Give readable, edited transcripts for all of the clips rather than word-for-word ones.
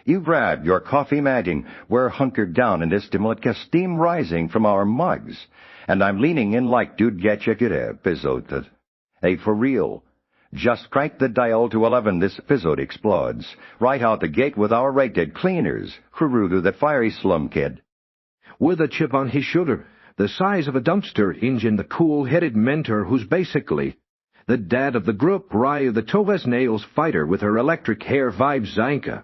You grab your coffee matting. We're hunkered down in this stimulant, steam rising from our mugs. And I'm leaning in like dude Gachiakuta episode. Hey, for real. Just crank the dial to 11, this episode explodes. Right out the gate with our rated cleaners. Rudo, that fiery slum kid. With a chip on his shoulder, the size of a dumpster, Injin the cool-headed mentor who's basically the dad of the group, Ryu the Toves-Nails fighter with her electric hair vibe Zanka.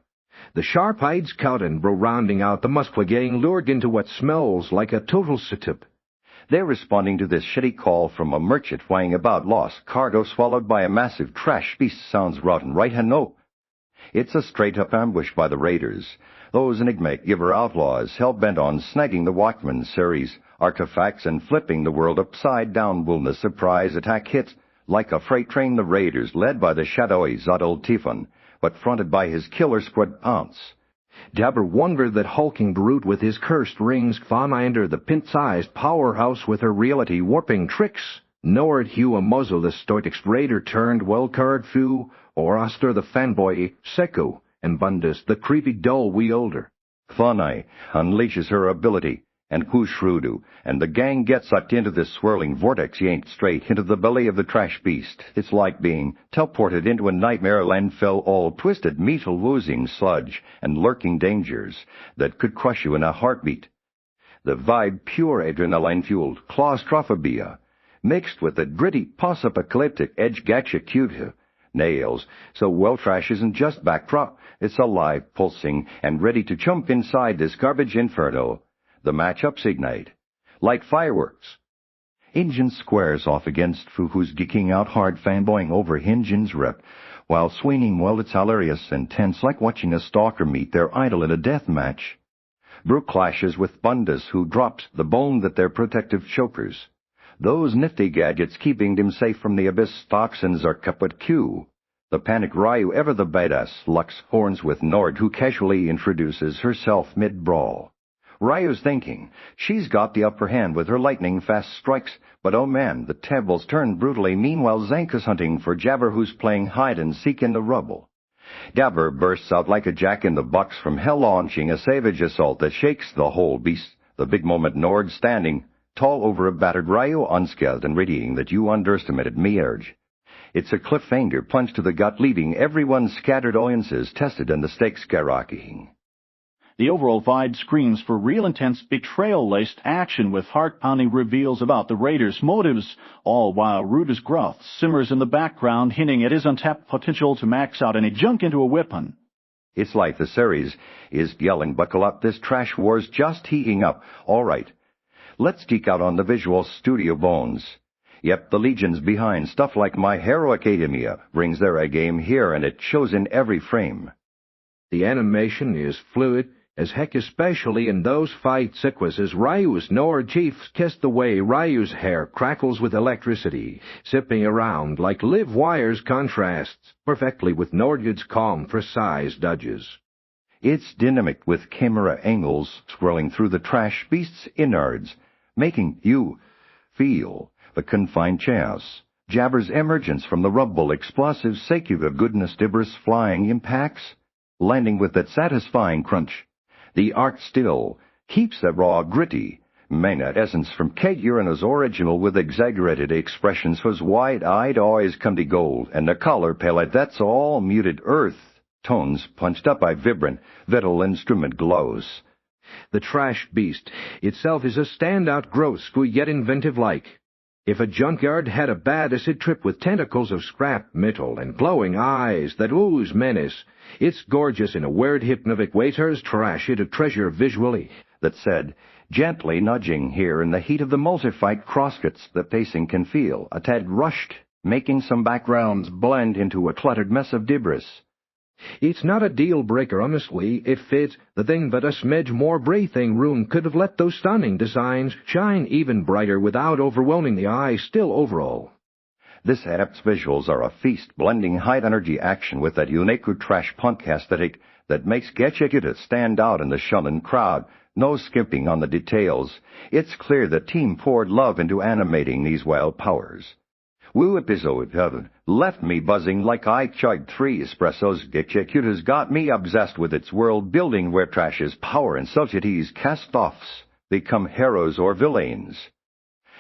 The sharp-eyed scout and bro rounding out the Musqua gang lured into what smells like a total setup. They're responding to this shitty call from a merchant flying about lost cargo swallowed by a massive trash beast. Sounds rotten, right? And no. It's a straight-up ambush by the raiders. Those enigmatic giver outlaws hell-bent on snagging the Watchman series artifacts and flipping the world upside down will the surprise attack hit. Like a freight train, the raiders, led by the shadowy Zadol Tifon, but fronted by his killer squad Pounce. Dabber wondered that hulking brute with his cursed rings fauna enter the pint-sized powerhouse with her reality-warping tricks. Nor had Hugh a muzzle the stoic raider turned well-card few, or Oster the fanboy Seko, and Bundus the creepy dull wielder. Funai unleashes her ability, and whoosh Rudo, and the gang gets sucked into this swirling vortex yanked straight into the belly of the trash beast. It's like being teleported into a nightmare landfill, all twisted, metal-woozing sludge and lurking dangers that could crush you in a heartbeat. The vibe pure adrenaline-fueled claustrophobia, mixed with the gritty post-apocalyptic edge Gachiakuta. Nails, so well trash isn't just backdrop, it's alive, pulsing, and ready to jump inside this garbage inferno. The matchups ignite. Like fireworks. Injin squares off against Fu, who's geeking out hard fanboying over Hinjin's rep, while swinging well it's hilarious and tense like watching a stalker meet their idol in a death match. Brooke clashes with Bundus, who drops the bone that they're protective chokers. Those nifty gadgets keeping them safe from the abyss toxins are kaput Q. The panic Ryu, ever the badass, Lux horns with Nord, who casually introduces herself mid-brawl. Ryu's thinking she's got the upper hand with her lightning-fast strikes, but oh man, the tables turn brutally. Meanwhile, Zanka's hunting for Jabber, who's playing hide-and-seek in the rubble. Jabber bursts out like a jack-in-the-box from hell, launching a savage assault that shakes the whole beast. The big moment, Nord standing tall over a battered Ryu, unscathed and readying that you underestimated me urge. It's a cliffhanger punch to the gut, leaving everyone's scattered audiences tested and the stakes skyrocketing. The overall vibe screams for real intense betrayal-laced action with heart-pounding reveals about the raiders' motives, all while Rudo's growth simmers in the background, hinting at his untapped potential to max out any junk into a weapon. It's like the series is yelling, buckle up, this trash war's just heating up. All right, let's geek out on the visual studio bones. Yep, the legion's behind stuff like My Hero Academia brings their A-game here, and it shows in every frame. The animation is fluid as heck, especially in those fight sequences. Ryu's Nord chiefs kiss the way Ryu's hair crackles with electricity, zipping around like live wires contrasts perfectly with Nordgood's calm, precise dodges. It's dynamic with camera angles scrolling through the trash beast's innards, making you feel the confined chaos. Jabber's emergence from the rubble, explosive secular goodness, Dibber's flying impacts, landing with that satisfying crunch. The art still keeps that raw, gritty, Maynard essence from Kate Urano's original with exaggerated expressions whose wide-eyed eyes come to gold, and the color palette that's all muted earth tones punched up by vibrant, vital instrument glows. The trash beast itself is a standout grotesque yet inventive-like. If a junkyard had a bad acid trip with tentacles of scrap metal and glowing eyes that ooze menace, it's gorgeous in a weird hypnotic way turns trash into treasure visually. That said, gently nudging here in the heat of the multi-fight crosscuts the pacing can feel a tad rushed, making some backgrounds blend into a cluttered mess of debris. It's not a deal-breaker, honestly, if it's the thing that a smidge more breathing room could have let those stunning designs shine even brighter without overwhelming the eye. Still, overall, this adept's visuals are a feast, blending high-energy action with that unique trash punk aesthetic that makes Gachiakuta stand out in the shonen crowd. No skimping on the details. It's clear the team poured love into animating these wild powers. Woo episode have left me buzzing like I chugged 3 espressos. Gachiakuta's got me obsessed with its world building where trash's power and society's cast-offs become heroes or villains.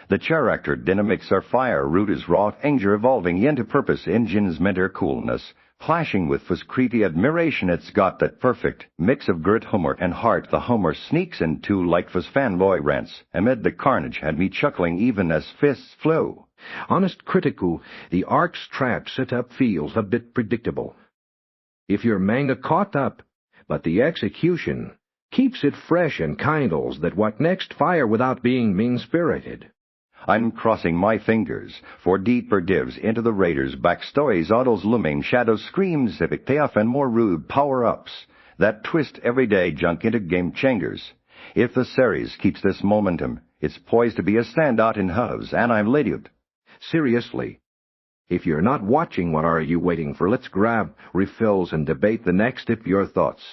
The character dynamics are fire, Rudo's raw anger evolving into purpose, engine's mentor coolness, flashing with creepy admiration. It's got that perfect mix of grit, humor, and heart. The humor sneaks into like fanboy rants. Amid the carnage had me chuckling even as fists flew. Honest critical, the arc's trap setup feels a bit predictable. If your manga caught up, but the execution keeps it fresh and kindles that what next fire without being mean-spirited. I'm crossing my fingers for deeper divs into the Raiders' backstories, Otto's looming shadow screams, epic payoff, and more rude power-ups that twist everyday junk into game changers. If the series keeps this momentum, it's poised to be a standout in hubs, and I'm laded. Seriously, if you're not watching, what are you waiting for? Let's grab refills and debate the next. If your thoughts.